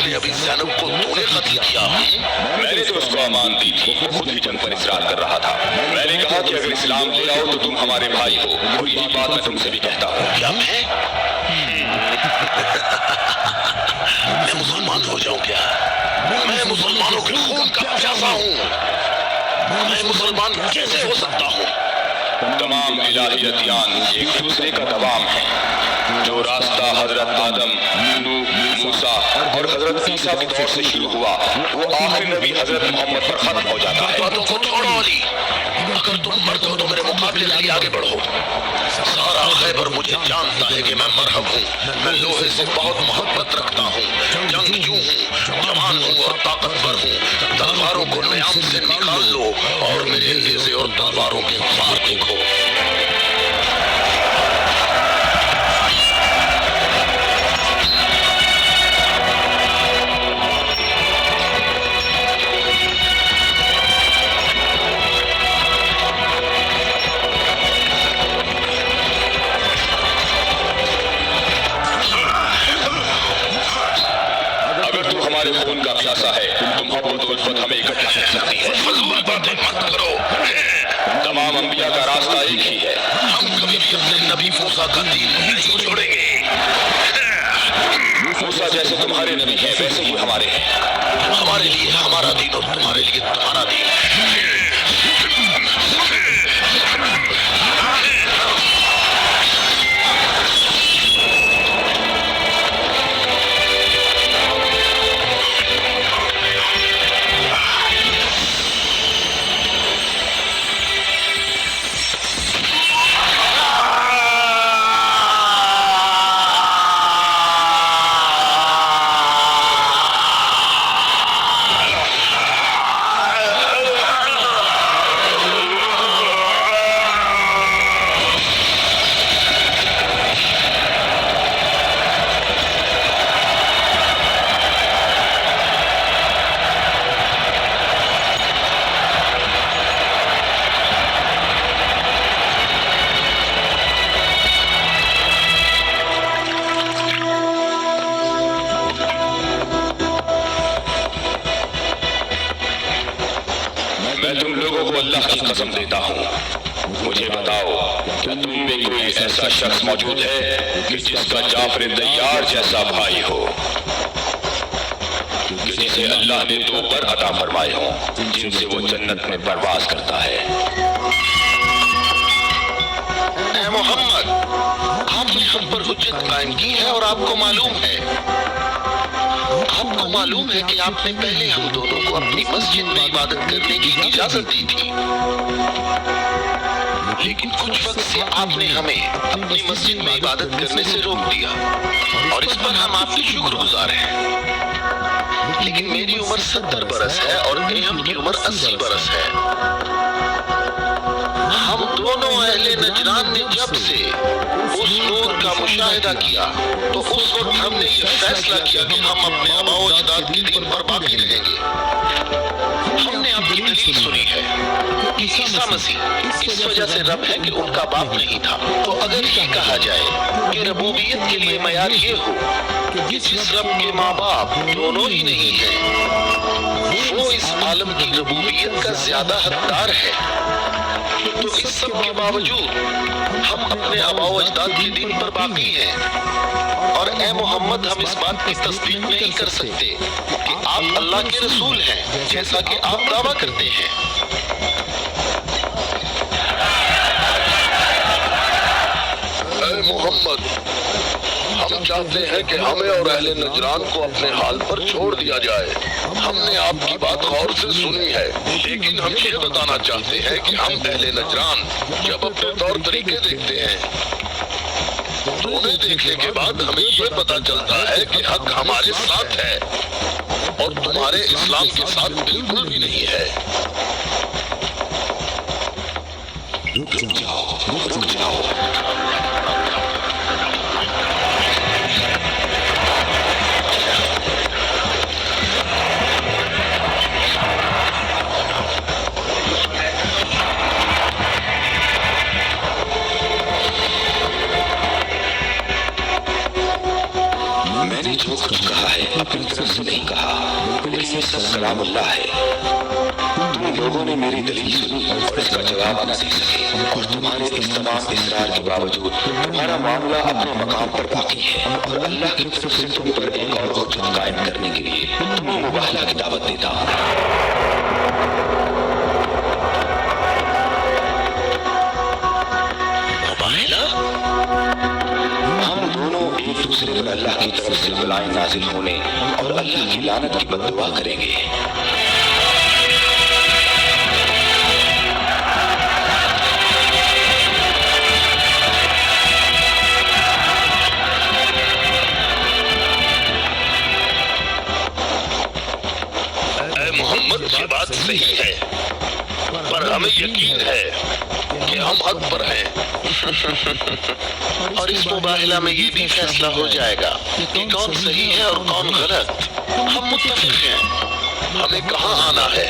S3: अभी ज़ैनब को तूने कत्ल किया?
S4: मैंने तो उसको अमान दी थी, खुद ही जंग पर इसरार कर रहा था। मैंने कहा कि अगर इस्लाम ले आओ तो तुम हमारे भाई हो, और यही बात मैं तुमसे भी कहता हूँ।
S3: क्या मैं मुसलमान हो जाऊं क्या? मैं मुसलमानों के खून का प्यासा हूँ। मैं मुसलमान कैसे हो सकता हूँ?
S4: तमाम इलाही अदियान एक दूसरे का दवाम है। जो रास्ता हजरत आदम, नूह, मूसा और हजरत ईसा के दौर से शुरू हुआ, वो आखिरी नबी हजरत मोहम्मद पर खत्म हो जाता है।
S3: बातों को छोड़ो अली, अगर तुम मर्द हो तो मेरे मुकाबले के लिए आगे बढ़ो। सारा खैबर मुझे जानता है कि मैं मरहब हूँ। मैं लोहे से बहुत मोहब्बत रखता हूँ, जंगजू हूँ, जवान हूँ और ताकतवर हूँ। तलवारों को न्याम से निकाल लो और मेरे नेज़े और तलवारों के वार देखो।
S4: मोहब्बत और उल्फत हमें इकट्ठा कर सकती है।
S3: फजूल बातें मत करो।
S4: तमाम अंबिया का रास्ता एक ही है।
S3: हम कभी भी अपने नबी मूसा का दीन नहीं छोड़ेंगे।
S4: मूसा जैसे तुम्हारे नबी हैं वैसे ही हमारे हैं।
S3: हमारे लिए हमारा दीन और तुम्हारे लिए तुम्हारा दीन।
S4: मैं तुम लोगों को अल्लाह की कसम देता हूँ, मुझे बताओ क्या तुम में कोई ऐसा शख्स मौजूद है कि जिसका जाफर तैयार जैसा भाई हो, कि जिसे अल्लाह ने दो पर अता फरमाए हों, जिनसे वो जन्नत में परवास करता है।
S3: ऐ मोहम्मद, आपने हम पर हुज्जत कायम की है और आपको मालूम है कि आपने पहले हम दोनों को अपनी मस्जिद में इबादत करने की इजाजत दी थी, लेकिन कुछ वक्त से आपने हमें अपनी मस्जिद में इबादत करने से रोक दिया और इस पर हम आपके शुक्रगुजार हैं। लेकिन मेरी उम्र 70 बरस है और एहम की उम्र 80 बरस है। हम दोनों अहले नजरान ने जब से उस नूर का मुशाहिदा किया तो उस वक्त हमने ये फैसला किया कि हम अपने आबाओ अजदाद के दीन पर बाकी रहेंगे। हमने आपकी दलील सुनी है कि ईसा मसीह इस वजह से रब है कि उनका बाप नहीं था। तो अगर ये कहा जाए कि रबूबियत के लिए मयार ये हो कि जिस रब के माँ बाप दोनों ही नहीं है, वो इस आलम की रबूबियत का ज्यादा हकदार है, तो इस सब के बावजूद हम अपने आबाओ अजदाद के दीन पर बाकी हैं। और ए मोहम्मद, हम इस बात की तस्दीक नहीं कर सकते कि आप अल्लाह के रसूल हैं जैसा कि आप दावा करते हैं। ए मोहम्मद, हम चाहते हैं कि हमें और अहले नजरान को अपने हाल पर छोड़ दिया जाए। हमने आपकी बात गौर से सुनी है, लेकिन हम ये बताना चाहते हैं कि हम अहले नजरान जब अपने तौर तरीके देखते हैं तो उन्हें देखने के बाद हमें ये पता चलता है कि हक हमारे साथ है और तुम्हारे इस्लाम के साथ बिल्कुल भी नहीं है।
S1: रुक जाओ।
S4: मैंने जो कुछ कहा है अपनी तरफ से नहीं कहा, लेकिन ये सब कलामुल्लाह है। तुम लोगों ने मेरी दलील सुनी और इसका जवाब न दे सके, और तुम्हारे इस तमाम इसरार के बावजूद तुम्हारा मामला अपने मकाम पर बाकी है। और अल्लाह की तरफ से तुम पर एक और हुज्जत कायम करने के लिए तुम्हें मुबाहला की दावत देता हूँ। हम दोनों एक दूसरे पर अल्लाह की तरफ से बलाएं नाजिल होने और अल्लाह की लानत की बद्दुआ करेंगे।
S3: ऐ मोहम्मद, ये बात सही है, पर हमें यकीन है कि हम हक पर हैं। और इस मुबाहिला में ये भी फैसला हो जाएगा कि कौन सही है और कौन गलत। हम मुत्तफिक हैं हमें कहाँ आना है?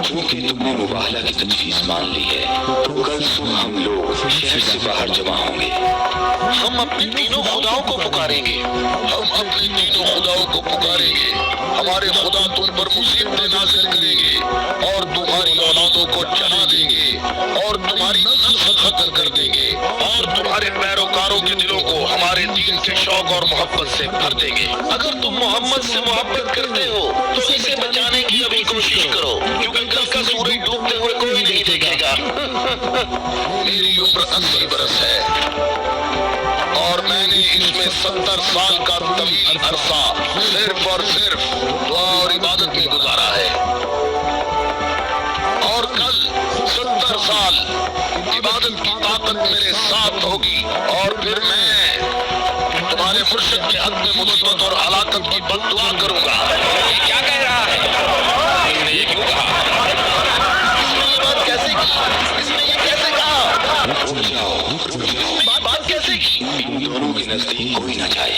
S1: क्योंकि तुमने मुबाहला की तजवीज़ मान ली है, तो कल सुबह हम लोग शहर से बाहर जमा होंगे।
S3: हम अपने तीनों खुदाओं को पुकारेंगे। हम अपने तीनों खुदाओं को पुकारेंगे। हमारे खुदा तुम पर मुसीबतें नाज़िल करेंगे और तुम्हारी औलादों को जला देंगे और तुम्हारी नस्ल खत्म कर देंगे और तुम्हारे पैरोकारों के दिलों को हमारे दीन के शौक और मोहब्बत से भर देंगे। अगर तुम मोहम्मद से मोहब्बत करते हो तो इसे बचाने की अभी कोशिश करो, क्योंकि कल का सूरज डूबते हुए कोई नहीं देखेगा। मेरी उम्र 80 बरस है और मैंने इसमें 70 साल का तवील अरसा सिर्फ और सिर्फ दुआ और इबादत में गुजारा है। और कल 70 साल इबादत की ताकत मेरे साथ होगी और फिर मैं तुम्हारे मुर्शिद के हक में मुसीबत और हलाकत की बद्दुआ करूंगा।
S2: ये क्या कह रहा है? इसने ये क्यों कहा?
S3: इसने ये बात कैसे की? इसने ये कैसे कहा?
S1: रुक जाओ,
S3: बात कैसे की?
S1: इन दोनों के नजदीक कोई न जाए।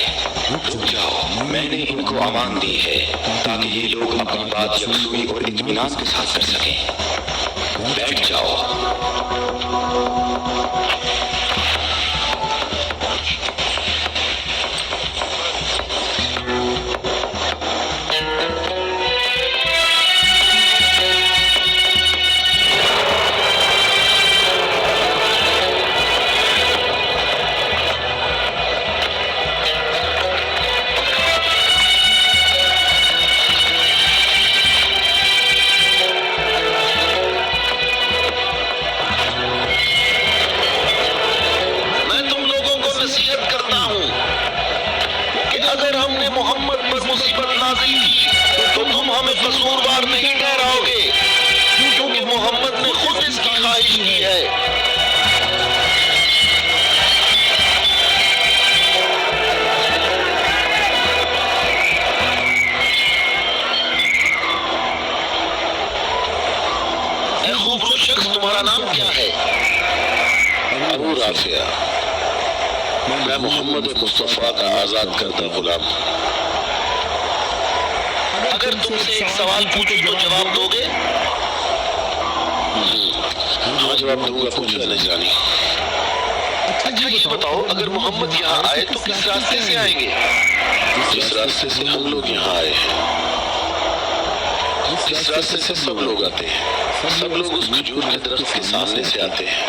S1: रुक जाओ, मैंने इनको अमान दी है ताकि ये लोग अपनी बात यकसुई और इत्मीनान के साथ कर सकें। बैठ जाओ।
S3: तो तुम हमें कसूरवार नहीं ठहराओगे, क्योंकि मोहम्मद ने खुद इसकी ख्वाहिश की है। ऐ खूबसूरत शख्स, तुम्हारा नाम क्या है?
S1: अबू राफिया।
S3: मैं मोहम्मद मुस्तफा का आजाद करदा गुलाम। अगर तुमसे एक सवाल पूछूं तो जवाब दोगे?
S1: हाँ, जवाब दूंगा। पूछो नजरानी।
S3: अच्छा ये बताओ, अगर मोहम्मद यहाँ आए तो किस रास्ते से आएंगे?
S1: जिस रास्ते से हम लोग यहाँ आए हैं, जिस रास्ते से सब लोग आते हैं। सब लोग उस खजूर के दरख्त के सामने से आते हैं।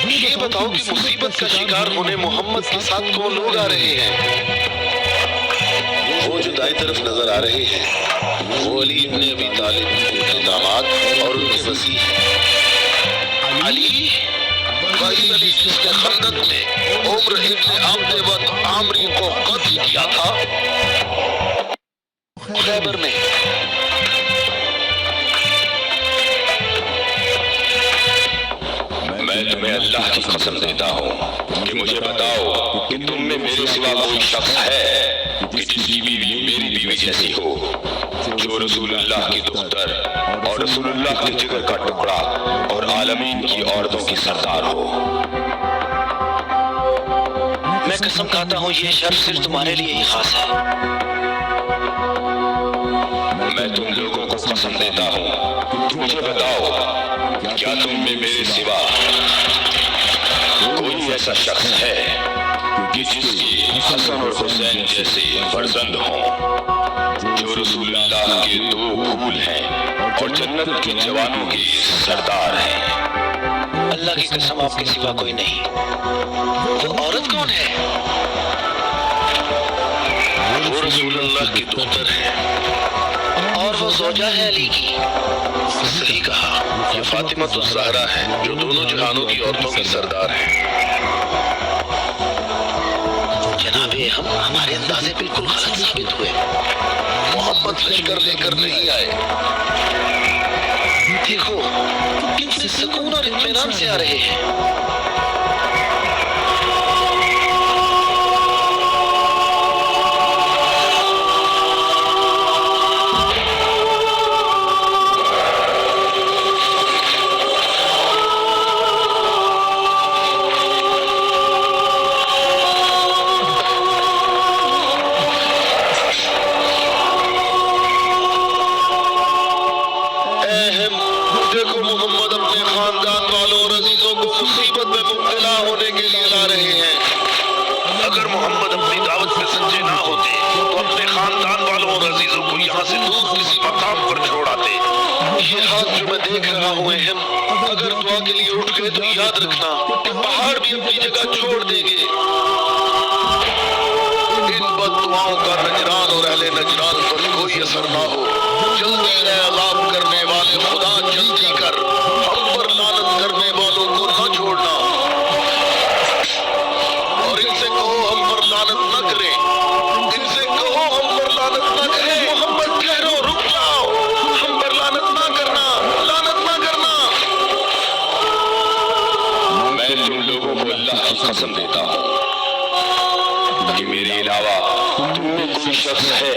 S3: ये बताओ कि मुसीबत का शिकार होने मोहम्मद के साथ कौन लोग आ रहे हैं?
S1: वो जो दाई तरफ नजर आ रहे हैं, वो अली इब्ने अबी तालिब, उनके दामाद और उनके वज़ीर हैं।
S3: अली? वही अली जिसने खंदक में उम्र इब्ने अब्द वक्त आमरी को कत्ल किया था, खैबर में।
S4: मैं तुम्हें अल्लाह की कसम देता हूँ कि मुझे बताओ कि तुम में मेरे सिवा कोई शख्स है कि जिसकी बीवी मेरी बीवी जैसी हो, जो रसूलुल्लाह की दुख्तर और रसूलुल्लाह के जिगर का टुकड़ा और आलमीन की औरतों की सरदार हो।
S2: मैं कसम खाता हूँ ये शर्त सिर्फ तुम्हारे लिए ही खास है।
S4: मैं तुम लोगों को कसम देता हूँ, मुझे बताओ क्या तुम में मेरे सिवा कोई ऐसा शख्स है कि जिसकी हसन और हुसैन जैसे फर्जंद हों, जो रसूलुल्लाह के दो फूल हैं और जन्नत के जवानों के सरदार हैं?
S2: अल्लाह की कसम आपके सिवा कोई नहीं।
S3: वो औरत कौन है?
S1: वो रसूलुल्लाह की दुख्तर है।
S3: और वो ज़ौजा है अली की। सही कहा, ये फातिमा तो ज़हरा है जो दोनों जहानों की औरतों की सरदार है। जनाबे, हम हमारे अंदाजे बिल्कुल गलत साबित हुए। मोहम्मद लश्कर लेकर नहीं आए। देखो, कितने सुकून और इत्मीनान से आ रहे हैं। देखो, मोहम्मद अपने खानदान वालों और अजीजों को मुसीबत में मुब्तला होने के लिए ला रहे हैं। अगर मोहम्मद अपनी दावत में सच्चे ना होते तो अपने खानदान वालों और अजीजों को यहाँ से दूर किसी मकाम पर छोड़ आते। ये हाथ जो मैं देख रहा हूँ अहम, अगर दुआ के लिए उठ गए तो याद रखना कि पहाड़ भी अपनी जगह छोड़ देंगे। इन बद्दुआओं का नजरान और अहले नजरान पर कोई असर ना हो। जल्दी अज़ाब करने वाले खुदा, जल्दी कर, हम पर लानत करने वालों को न छोड़ना। और इनसे कहो हम पर लानत न करें। इनसे कहो हम पर लानत न करें। मोहम्मद ठहरो, रुक जाओ, हम पर लानत ना करना, लानत ना करना।
S4: मैं तुम लोगों को अल्लाह की कसम देता हूँ कि मेरे अलावा तुम में कोई शख्स है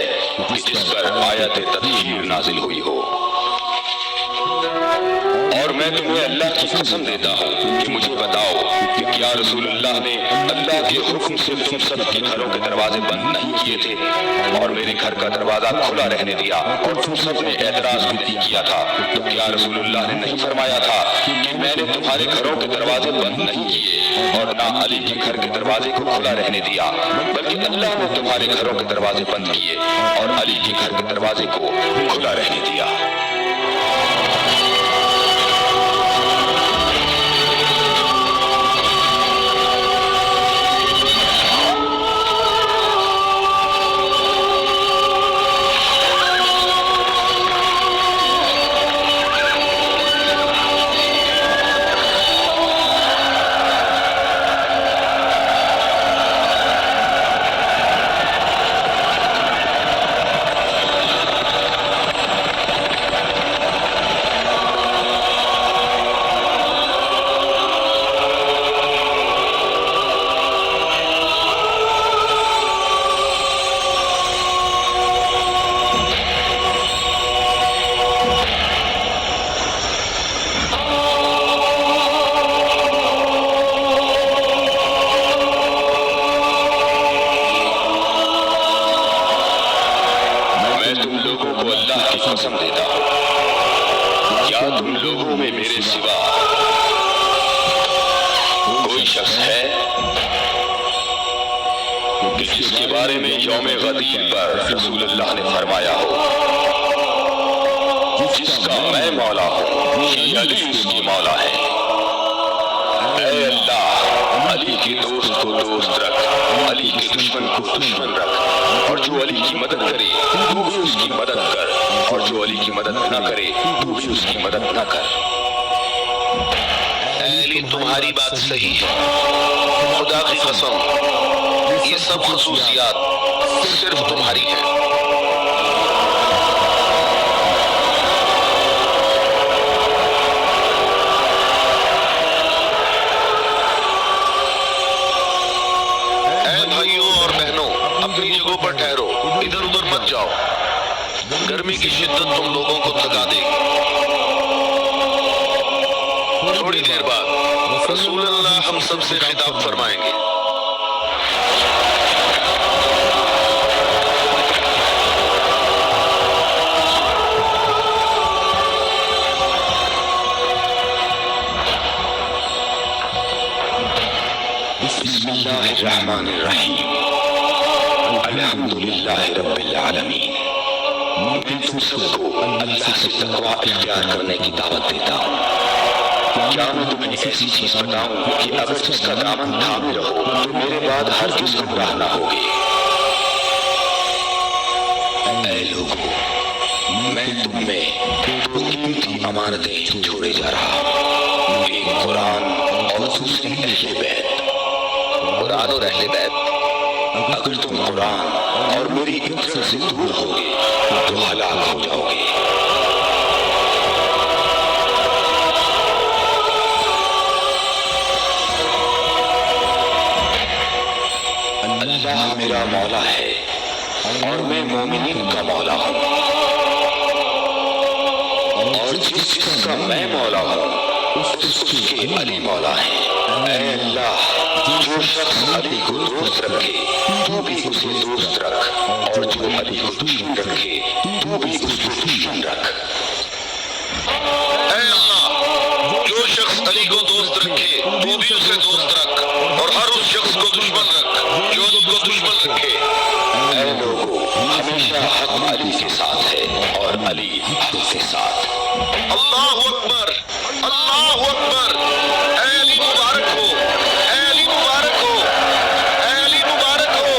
S4: कि जिस पर आयत तदहीर नाजिल हुई हो। और मैं तुम्हें अल्लाह की कसम देता हूँ कि मुझे बताओ कि क्या रसूलुल्लाह ने अल्लाह के हुक्म से तुम सब के घरों के दरवाजे बंद नहीं किए थे और मेरे घर का दरवाजा खुला रहने दिया और तुम सब ने एतराज भी नहीं किया था? तो क्या रसूलुल्लाह ने नहीं फरमाया था कि मैंने तुम्हारे घरों के दरवाजे बंद नहीं किए और ना अली के घर के दरवाजे को खुला रहने दिया, बल्कि अल्लाह ने तुम्हारे घरों के दरवाजे बंद किए और अली के घर के दरवाजे को खुला रहने दिया। कसम देता हूं, क्या तुम लोगों में मेरे सिवा कोई शख्स है कि जिसके बारे में यौम गदीर पर रसूलुल्लाह ने फरमाया हो, जिसका मैं मौला हूं, ये अली उसकी मौला है। ऐ अल्लाह, अली के दोस्त को दोस्त रख, अली के दुश्मन को दुश्मन रख, और जो अली की मदद करे तू भी उसकी मदद कर, और जो अली की मदद न करे तू भी उसकी मदद न कर।
S3: अली, तुम्हारी बात सही है, खुदा की कसम, ये सब खसूसियात सिर्फ तुम्हारी हैं। अपनी जगहों पर ठहरो, इधर उधर मत जाओ, गर्मी की शिद्दत तुम लोगों को थका देगी। थोड़ी देर बाद रसूलुल्लाह हम सबसे खिताब फरमाएंगे।
S4: बिस्मिल्लाहिर्रहमानिर्रहीम, अल्हम्दुलिल्लाह रब्बिल आलमीन। मैं तुम सबको अल्लाह से तक़वा इख्तियार करने की दावत देता हूँ। क्या मैं तुम्हें ऐसी चीज बताऊं कि अगर जिसका दामन थामे रहो तो मेरे बाद हर किस गुमराह न होगी। ऐ लोगों,
S1: मैं तुम में दो कीमती अमानतें छोड़े जा रहा हूँ, एक कुरान और दूसरी अहले बैत।
S3: कुरान और अहले बैत।
S1: अगर तुम कुरान और मेरी इज्जत से दूर होगे तो हलाक हो जाओगे। अल्लाह मेरा मौला है और मैं मोमिनीन का मौला हूँ, और जिसका मैं मौला हूँ उसके अली मौला है। ऐ अल्लाह, जो शख्स अली को दोस्त रखे तू भी उसे दोस्त रख, और जो अली को दुश्मन रखे तू भी उसको दुश्मन रख।
S3: ऐ अल्लाह, जो शख्स अली को दोस्त रखे तू भी उसे दोस्त रख, और हर उस शख्स को दुश्मन रख जो उसको दुश्मन रखे।
S1: ऐ लोगों, हमेशा हक अली के साथ है और अली हक के साथ।
S3: अल्लाहु अकबर, अल्लाहु अकबर। ऐ अली मुबारक हो, ऐ अली मुबारक हो, ऐ अली मुबारक हो।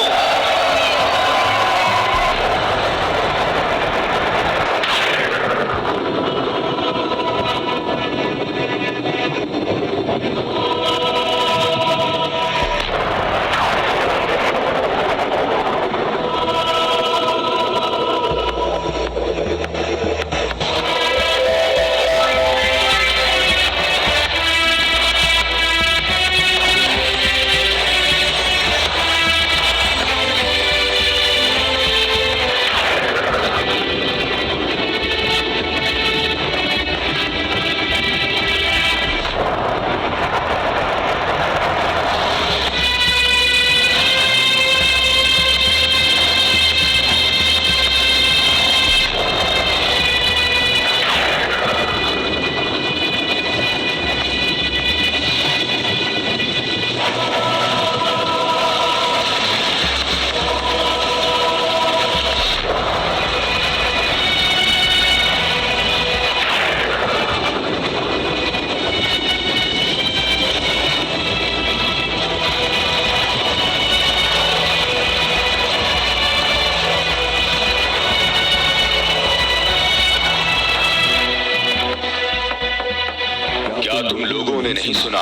S1: क्या तुम लोगों ने नहीं सुना,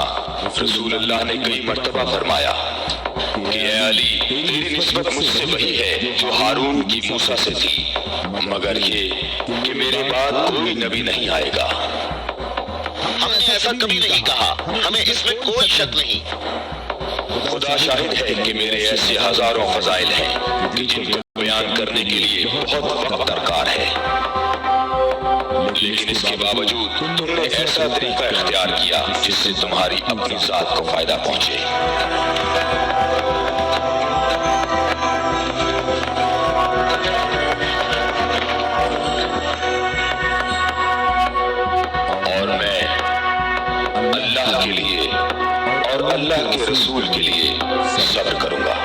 S1: रसूल अल्लाह ने कई मर्तबा फरमाया कि ऐ अली, तेरी निस्बत मुझसे वही है जो हारून की मूसा से थी, मगर ये कि मेरे बाद कोई नबी नहीं आएगा।
S3: हमने ऐसा कभी नहीं कहा, हमें इसमें कोई शक नहीं।
S1: खुदा शाहिद है कि मेरे ऐसे हजारों फजाइल हैं कि जिनको बयान करने के लिए बहुत वक्त दरकार है, लेकिन इसके बावजूद तुमने ऐसा तरीका इख्तियार किया जिससे तुम्हारी अपनी जात को फायदा पहुंचे। और मैं अल्लाह के लिए और अल्लाह के रसूल के लिए सब्र करूंगा।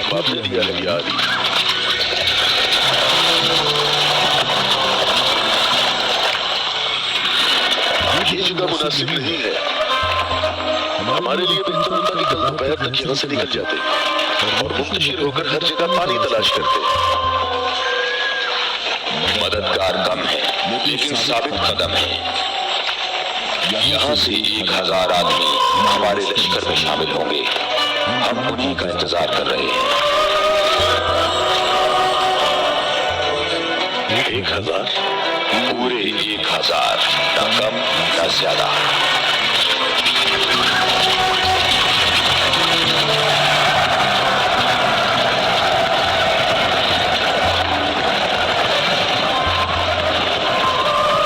S4: बाप ने दिया है याद। ये जगह मुनासिब नहीं है। हमारे लिए बेहतर होता कि कल दोपहर तक यहाँ से निकल जाते और मुंतशिर होकर हर जगह पानी तलाश करते। मददगार कम है लेकिन साबित कदम है। यहाँ से 1000 आदमी हमारे लश्कर में शामिल होंगे। हम उन्हीं का इंतजार कर रहे हैं। 1000 पूरे 1000, न कम न ज्यादा।